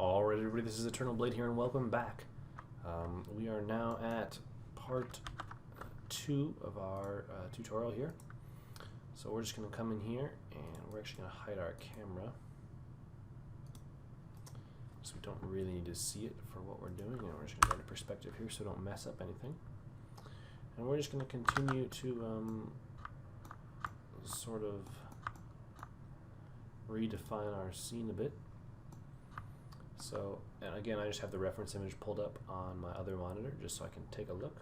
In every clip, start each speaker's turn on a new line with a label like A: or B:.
A: Alright everybody, this is Eternal Blade here and welcome back. We are now at part 2 of our tutorial here. So we're just going to come in here and we're actually going to hide our camera. So we don't really need to see it for what we're doing, and we're just going to get a perspective here so we don't mess up anything. And we're just going to continue to sort of redefine our scene a bit. So, and again, I just have the reference image pulled up on my other monitor just so I can take a look.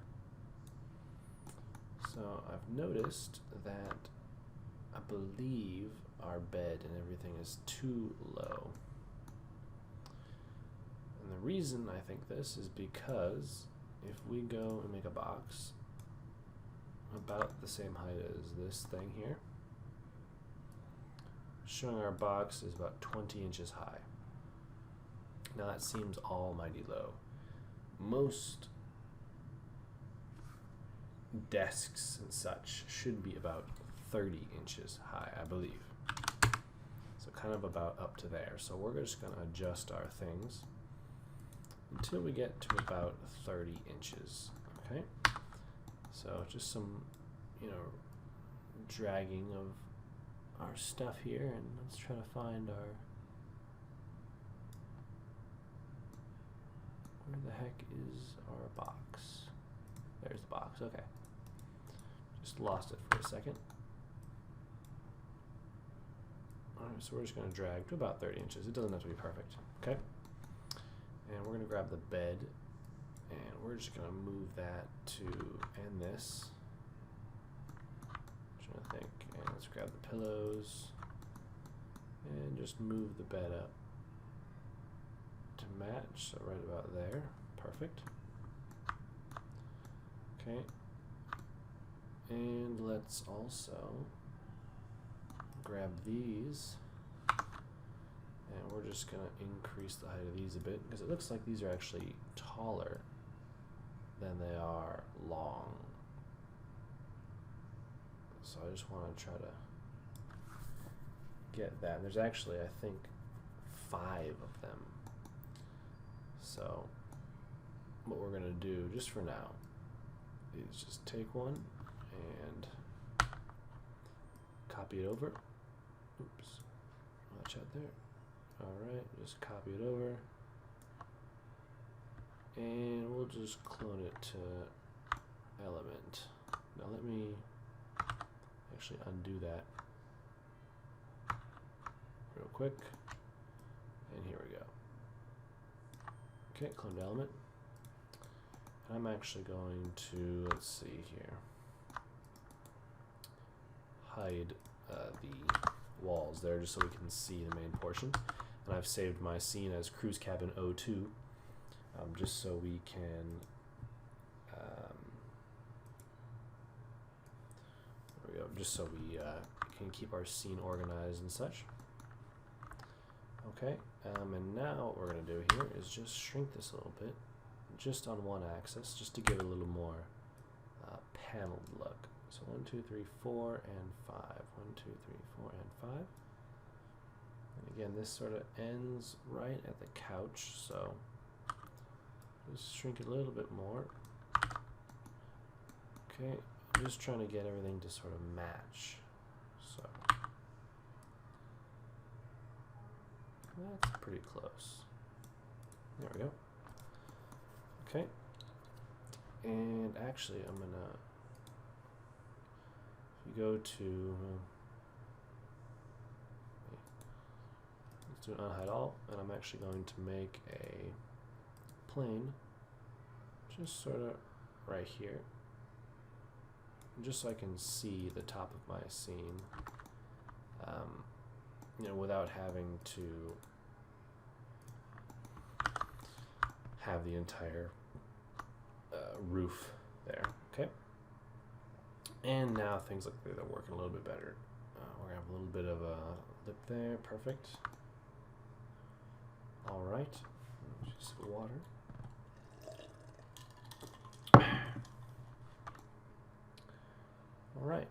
A: So I've noticed that I believe our bed and everything is too low. And the reason I think this is because if we go and make a box about the same height as this thing here, showing our box is about 20 inches high. Now that seems almighty low. Most desks and such should be about 30 inches high, I believe. So kind of about up to there. So we're just going to adjust our things until we get to about 30 inches. Okay. So just some, dragging of our stuff here, and let's try to find our. Where the heck is our box? There's the box, okay. Just lost it for a second. Alright, so we're just going to drag to about 30 inches. It doesn't have to be perfect, okay? And we're going to grab the bed, and we're just going to move that to, and this. I'm trying to think, and let's grab the pillows, and just move the bed up to match, so right about there. Perfect. Okay. And let's also grab these, and we're just going to increase the height of these a bit because it looks like these are actually taller than they are long. So I just want to try to get that. And there's actually, I think, 5 of them. So what we're going to do just for now is just take one and copy it over. Oops, watch out there. Alright, just copy it over, and we'll just clone it to element. Now let me actually undo that real quick, and here we go. Okay, cloned element. And I'm actually going to, let's see here, hide the walls there just so we can see the main portion. And I've saved my scene as Cruise Cabin 02, just so we can there we go, just so we can keep our scene organized and such. Okay, and now what we're going to do here is just shrink this a little bit, just on one axis, just to give it a little more paneled look. So 1, 2, 3, 4, and 5. 1, 2, 3, 4, and 5. And again, this sort of ends right at the couch, so just shrink it a little bit more. Okay, I'm just trying to get everything to sort of match. So that's pretty close. There we go. Okay. And actually, I'm gonna, if you go to, let's do an unhide all, and I'm actually going to make a plane just sort of right here, just so I can see the top of my scene, without having to have the entire roof there. Okay, and now things look like they're working a little bit better. We're gonna have a little bit of a lip there. Perfect. All right, just water. All right.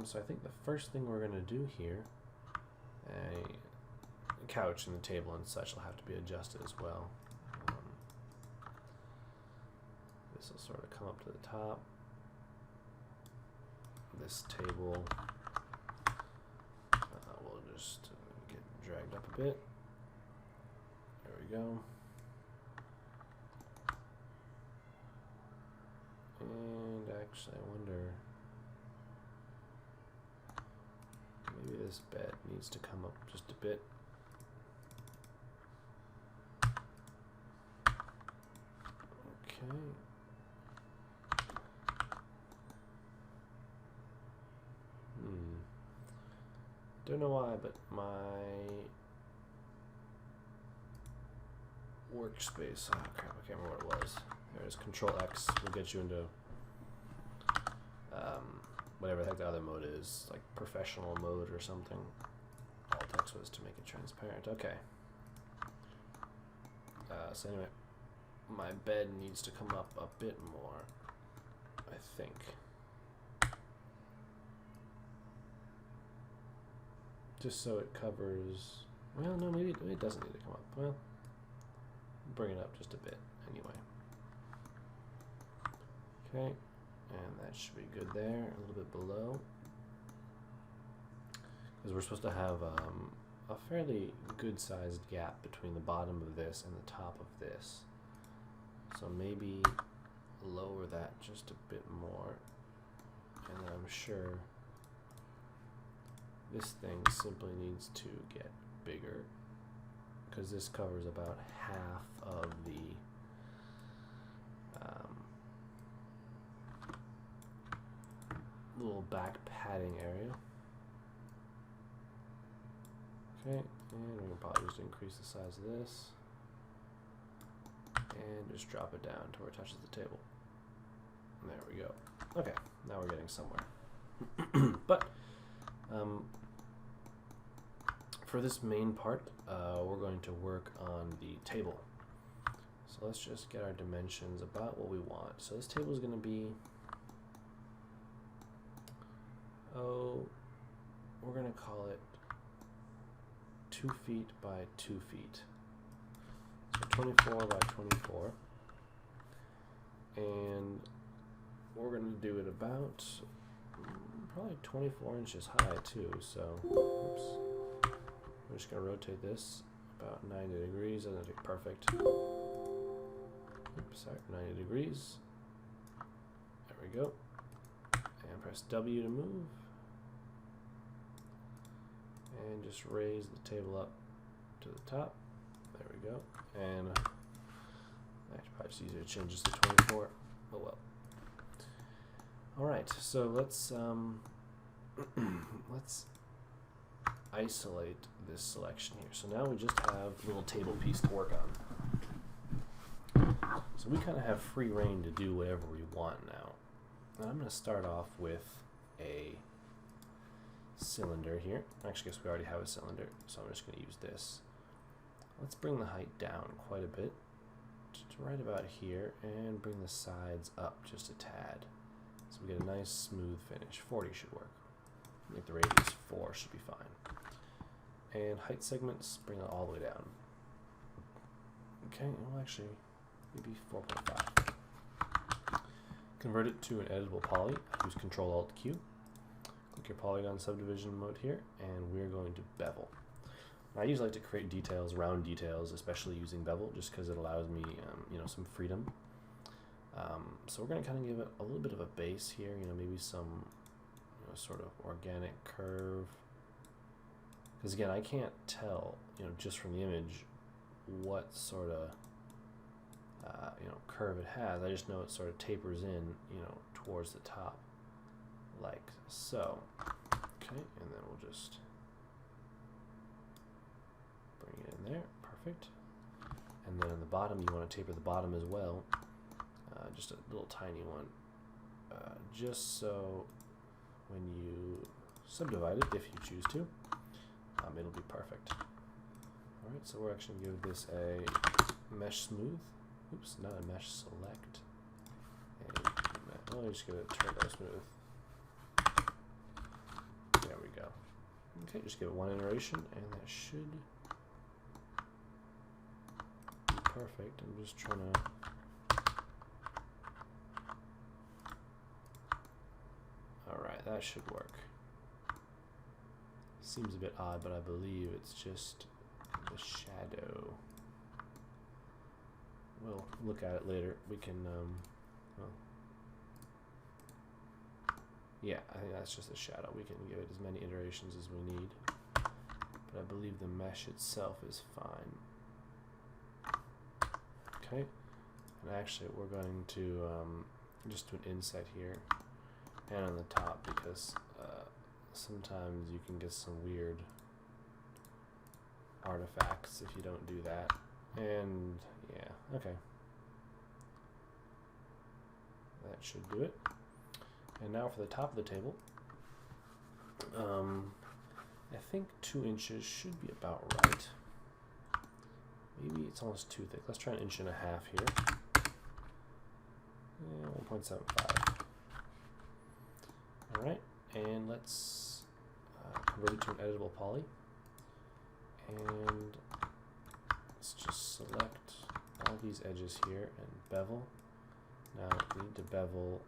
A: So I think the first thing we're gonna do here couch and the table and such will have to be adjusted as well. This will sort of come up to the top. This table will just get dragged up a bit. There we go. And actually, I wonder, maybe this bed needs to come up just a bit. Okay. Don't know why, but my workspace, oh crap, I can't remember what it was. There's Control X will get you into whatever the heck the other mode is, like professional mode or something. Alt X was to make it transparent. Okay. So anyway, my bed needs to come up a bit more, I think. Just so it covers, well, no, maybe it doesn't need to come up. Well, bring it up just a bit anyway. Okay, and that should be good there, a little bit below. Because we're supposed to have a fairly good sized gap between the bottom of this and the top of this. So maybe lower that just a bit more, and then I'm sure this thing simply needs to get bigger, because this covers about half of the little back padding area. Okay, and we can probably just increase the size of this and just drop it down to where it touches the table. And there we go. Okay, now we're getting somewhere. But for this main part, we're going to work on the table. So let's just get our dimensions about what we want. So this table is going to be, we're going to call it 2 feet by 2 feet. So 24 by 24. And we're going to do it about probably 24 inches high too. So, oops. We're just going to rotate this about 90 degrees, and that'll be perfect. Oops, sorry, 90 degrees. There we go. And press W to move. And just raise the table up to the top. There we go. And actually, probably just easier to change this to 24. Oh well. All right, so let's let's isolate this selection here. So now we just have a little table piece to work on. So we kind of have free reign to do whatever we want now. And I'm going to start off with a cylinder here. Actually, I guess we already have a cylinder, so I'm just going to use this. Let's bring the height down quite a bit to right about here, and bring the sides up just a tad. So we get a nice smooth finish. 40 should work. I think the radius 4 should be fine. And height segments, bring it all the way down. Okay, well actually, maybe 4.5. Convert it to an editable poly. Use Control-Alt-Q. Click your polygon subdivision mode here, and we're going to bevel. Now, I usually like to create details, round details, especially using bevel, just because it allows me, some freedom. So we're going to kind of give it a little bit of a base here, maybe some sort of organic curve. Because again, I can't tell, just from the image, what sort of, curve it has. I just know it sort of tapers in, towards the top, like so. Okay, and then we'll just bring it in there. Perfect. And then on the bottom, you want to taper the bottom as well. Just a little tiny one, just so when you subdivide it, if you choose to, it'll be perfect. Alright, so we're actually going to give this a mesh smooth. Oops, not a mesh select. And just give it a turbo smooth. There we go. Okay, just give it one iteration, and that should perfect. I'm just trying to... Alright, that should work. Seems a bit odd, but I believe it's just the shadow. We'll look at it later. We can, well, yeah, I think that's just a shadow. We can give it as many iterations as we need. But I believe the mesh itself is fine. Okay, and actually we're going to just do an inset here and on the top, because sometimes you can get some weird artifacts if you don't do that. And yeah, okay. That should do it. And now for the top of the table. I think 2 inches should be about right. Maybe it's almost too thick. Let's try 1.5 inches here. 1.75. Alright, and let's convert it to an editable poly. And let's just select all these edges here and bevel. Now we need to bevel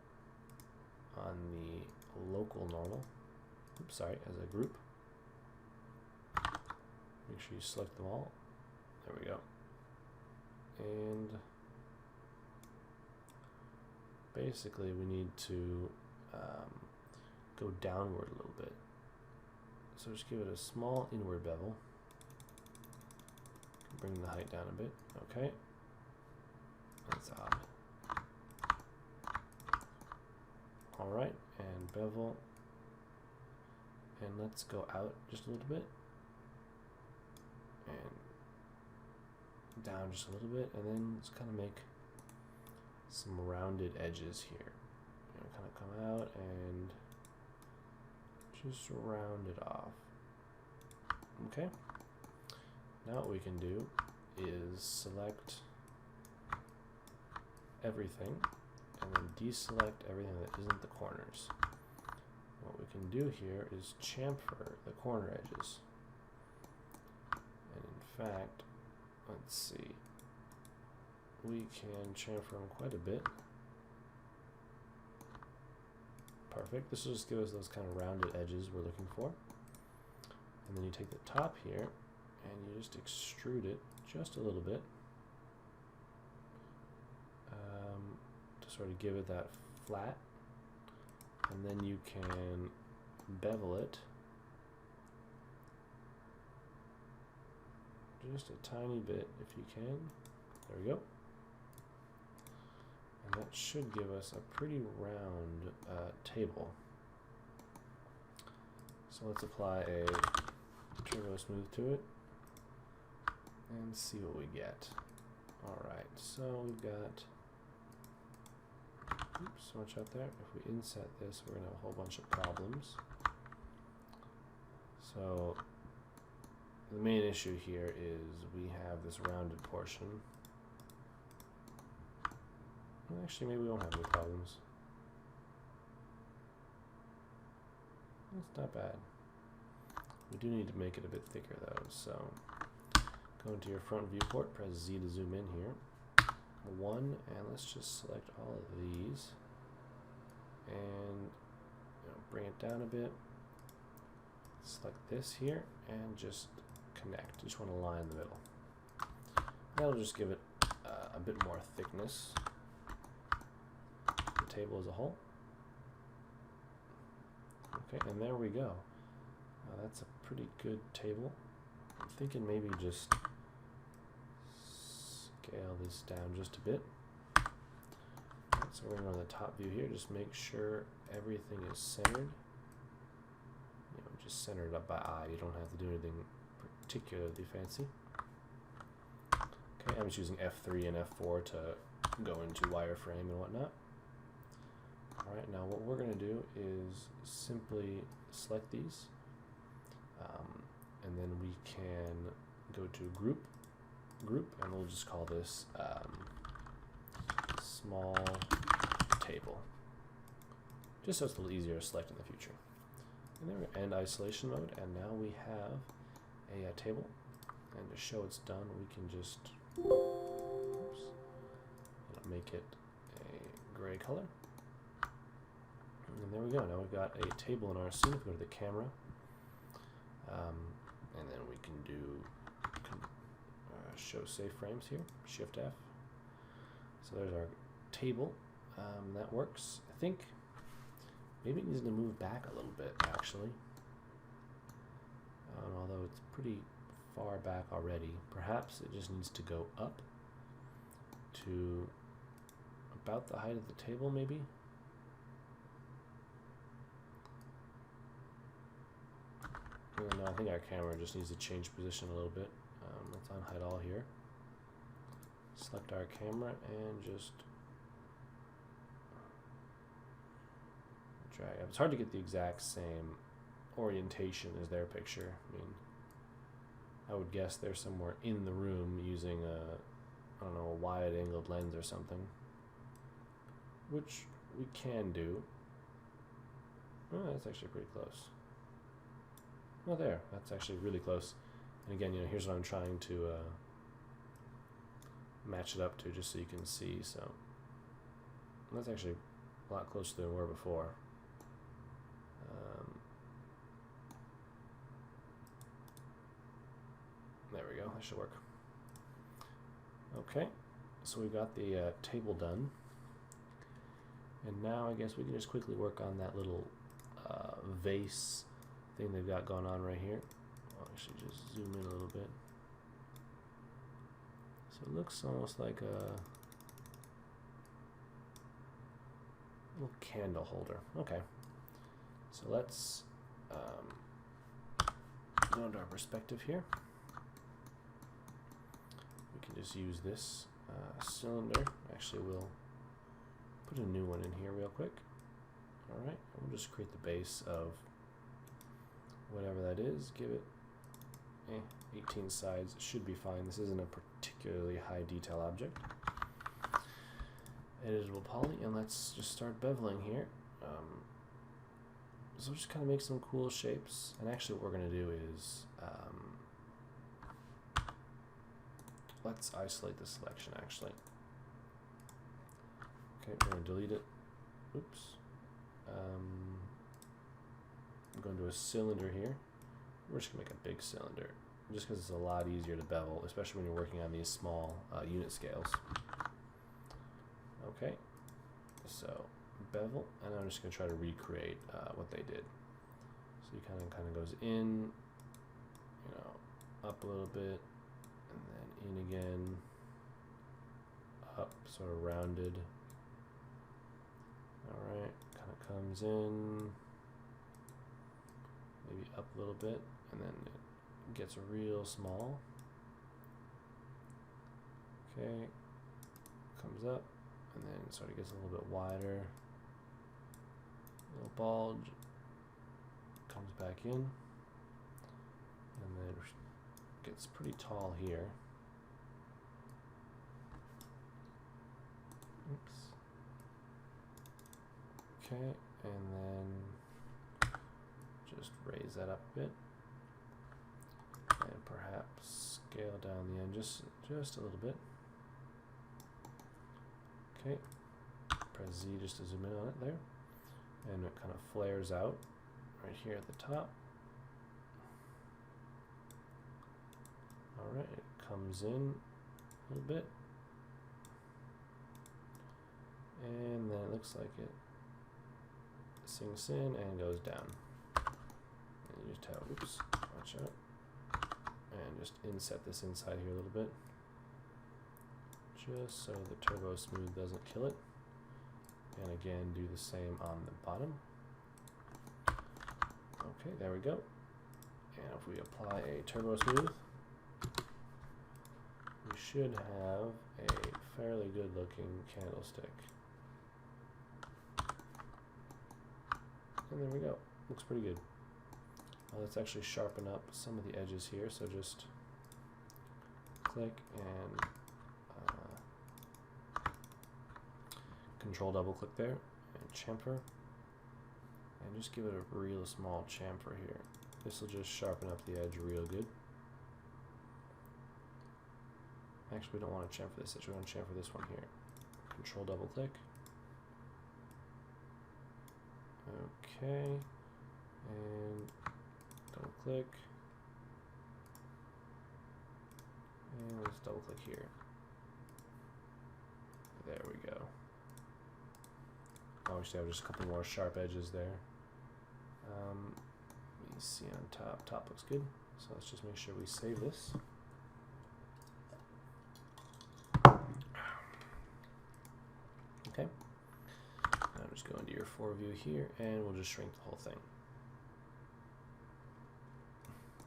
A: on the local normal. Oops, sorry, as a group. Make sure you select them all. There we go. And basically we need to go downward a little bit. So just give it a small inward bevel. Bring the height down a bit. Okay. That's odd. Alright, and bevel. And let's go out just a little bit. And down just a little bit. And then let's kind of make some rounded edges here. You know, kind of come out and just round it off. Okay. Now what we can do is select everything and then deselect everything that isn't the corners. What we can do here is chamfer the corner edges. And in fact, let's see, we can chamfer them quite a bit. Perfect. This will just give us those kind of rounded edges we're looking for. And then you take the top here and you just extrude it just a little bit to sort of give it that flat. And then you can bevel it just a tiny bit if you can. There we go. And that should give us a pretty round table. So let's apply a turbo smooth to it and see what we get. Alright, so we've got, oops, watch out there. If we inset this, we're going to have a whole bunch of problems. So the main issue here is we have this rounded portion. Well, actually, maybe we won't have any problems. That's not bad. We do need to make it a bit thicker though, so go into your front viewport, press Z to zoom in here. 1, and let's just select all of these and bring it down a bit. Select this here and just connect. You just want to line in the middle. That'll just give it a bit more thickness. The table as a whole. Okay, and there we go. That's a pretty good table. I'm thinking maybe just scale this down just a bit. Right, so we're going to go to the top view here. Just make sure everything is centered. Just center it up by eye. You don't have to do anything particularly fancy. Okay, I'm just using F3 and F4 to go into wireframe and whatnot. Alright, now what we're going to do is simply select these, and then we can go to group, and we'll just call this small table, just so it's a little easier to select in the future. And there we end isolation mode, and now we have a table. And to show it's done, we can just Oops. I'll make it a gray color. And there we go. Now we've got a table in our scene. If we go to the camera, and then we can do show save frames here. Shift F. So there's our table. That works. I think maybe it needs to move back a little bit, actually. Although it's pretty far back already. Perhaps it just needs to go up to about the height of the table, maybe. No, I think our camera just needs to change position a little bit. Let's unhide all here. Select our camera and just drag up. It's hard to get the exact same orientation as their picture. I mean, I would guess they're somewhere in the room using a, I don't know, a wide-angled lens or something, which we can do. Oh, that's actually pretty close. Oh, there. That's actually really close. And again, you know, here's what I'm trying to match it up to, just so you can see. So that's actually a lot closer than we were before. There we go. That should work. Okay, so we've got the table done, and now I guess we can just quickly work on that little vase thing they've got going on right here. I'll actually just zoom in a little bit. So it looks almost like a little candle holder. Okay, so let's go into our perspective here. We can just use this cylinder. Actually, we'll put a new one in here real quick. Alright, we'll just create the base of whatever that is. Give it 18 sides. It should be fine. This isn't a particularly high detail object. Editable poly, and let's just start beveling here. So we'll just kind of make some cool shapes. And actually what we're going to do is let's isolate the selection, actually. Okay, we're going to delete it. Oops. I'm going to do a cylinder here. We're just going to make a big cylinder, just because it's a lot easier to bevel, especially when you're working on these small unit scales. Okay, so bevel, and I'm just going to try to recreate what they did. So you kind of goes in, you know, up a little bit, and then in again, up, sort of rounded. Alright, kind of comes in, maybe up a little bit, and then it gets real small. Okay, comes up, and then sort of gets a little bit wider, little bulge, comes back in, and then gets pretty tall here. Oops. Okay, and then just raise that up a bit, and perhaps scale down the end just a little bit. Okay, press Z just to zoom in on it there, and it kind of flares out right here at the top. Alright, it comes in a little bit, and then it looks like it sinks in and goes down. And you just have, oops, watch out, and just inset this inside here a little bit, just so the turbo smooth doesn't kill it. And again, do the same on the bottom. Okay, there we go. And if we apply a turbo smooth, we should have a fairly good looking candlestick. And there we go. Looks pretty good. Let's actually sharpen up some of the edges here. So just click and control double click there and chamfer, and just give it a real small chamfer here. This will just sharpen up the edge real good. Actually, we don't want to chamfer this edge. We want to chamfer this one here. Control double click. Okay. And double click. And let's double click here. There we go. Obviously, I have just a couple more sharp edges there. Let me see on top. Top looks good. So let's just make sure we save this. Okay. Now just go into your 4 view here, and we'll just shrink the whole thing.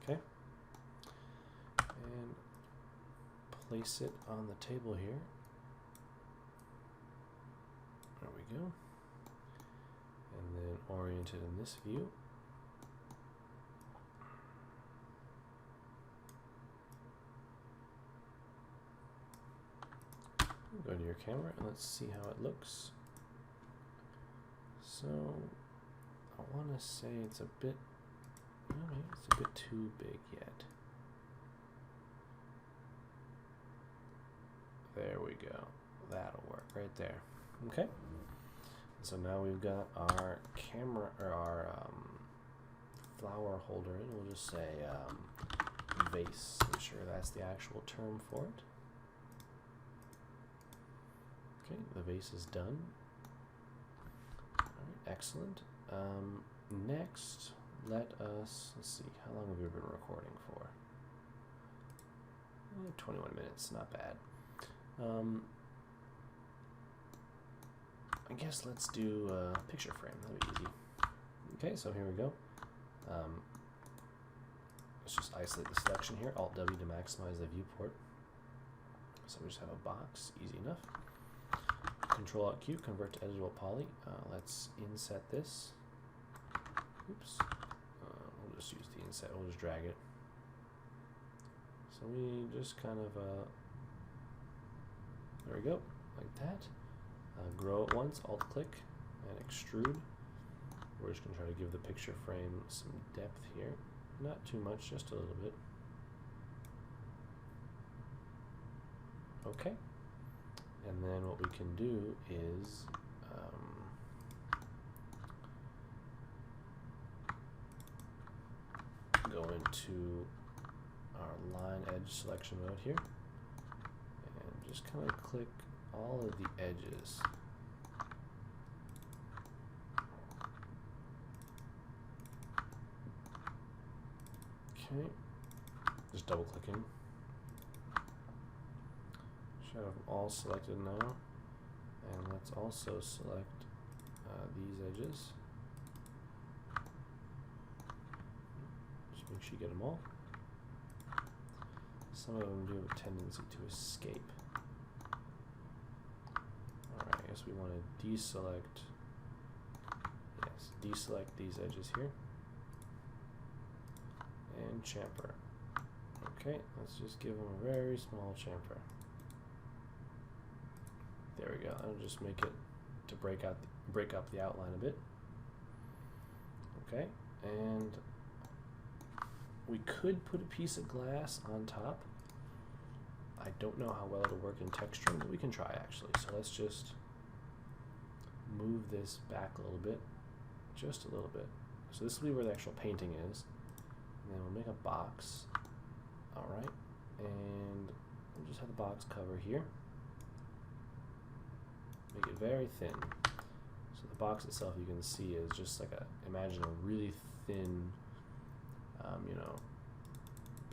A: Okay. And place it on the table here. There we go. And then orient it in this view. Go to your camera and let's see how it looks. So I want to say it's a bit, maybe it's a bit too big yet. There we go. That'll work right there. Okay. So now we've got our camera, or our flower holder in. We'll just say vase. I'm sure that's the actual term for it. Okay, the vase is done. Alright, excellent. Next, let's see, how long have we been recording for? 21 minutes, not bad. I guess let's do a picture frame, that'll be easy. Okay, so here we go. Let's just isolate the selection here, Alt-W to maximize the viewport. So we just have a box, easy enough. Control-Alt-Q, convert to editable poly. Let's inset this. Oops. We'll just use the inset, we'll just drag it. So we just kind of, there we go, like that. Grow it once, Alt-click, and extrude. We're just going to try to give the picture frame some depth here. Not too much, just a little bit. Okay. And then what we can do is go into our line edge selection mode here and just kind of click all of the edges. Okay, just double clicking. Should have them all selected now, and let's also select these edges. Just make sure you get them all. Some of them do have a tendency to escape. Alright, I guess we want to deselect, yes, deselect these edges here, and chamfer. Okay, let's just give them a very small chamfer. There we go. I'll just make it to break up the outline a bit. Okay, and we could put a piece of glass on top. I don't know how well it'll work in texturing, but we can try actually. So let's just move this back a little bit, just a little bit. So this will be where the actual painting is. And then we'll make a box. All right, and we'll just have the box cover here. Make it very thin. So the box itself, you can see, is just like imagine a really thin,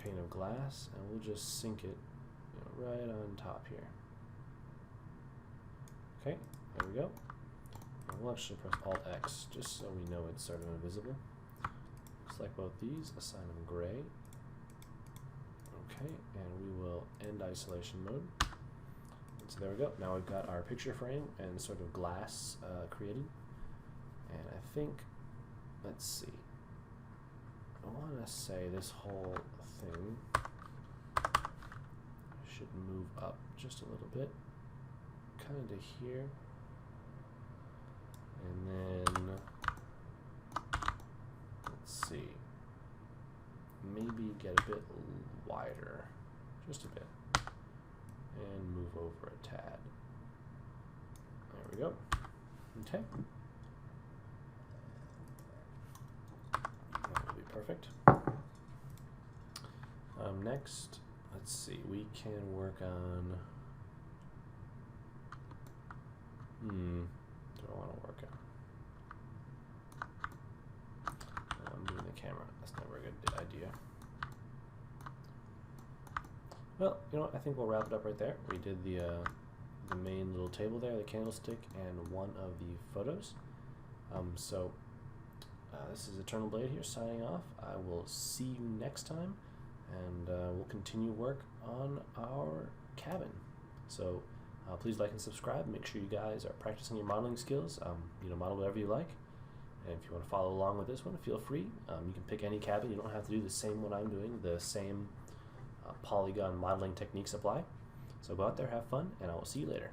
A: pane of glass, and we'll just sink it, right on top here. Okay, there we go. And we'll actually press Alt-X just so we know it's sort of invisible. Select both these, assign them gray. Okay, and we will end isolation mode. So there we go. Now we've got our picture frame and sort of glass created. And I think, let's see. I want to say this whole thing should move up just a little bit, kind of to here. And then, let's see. Maybe get a bit wider, just a bit. over a tad. There we go. Okay. That will be perfect. Next, let's see, we can work on, do I want to work on? Moving the camera, that's never a good idea. Well, you know what, I think we'll wrap it up right there. We did the main little table there, the candlestick, and one of the photos. This is Eternal Blade here, signing off. I will see you next time, and we'll continue work on our cabin. So please like and subscribe. Make sure you guys are practicing your modeling skills. Model whatever you like. And if you want to follow along with this one, feel free. You can pick any cabin. You don't have to do the same one I'm doing. The same polygon modeling techniques apply. So go out there, have fun, and I will see you later.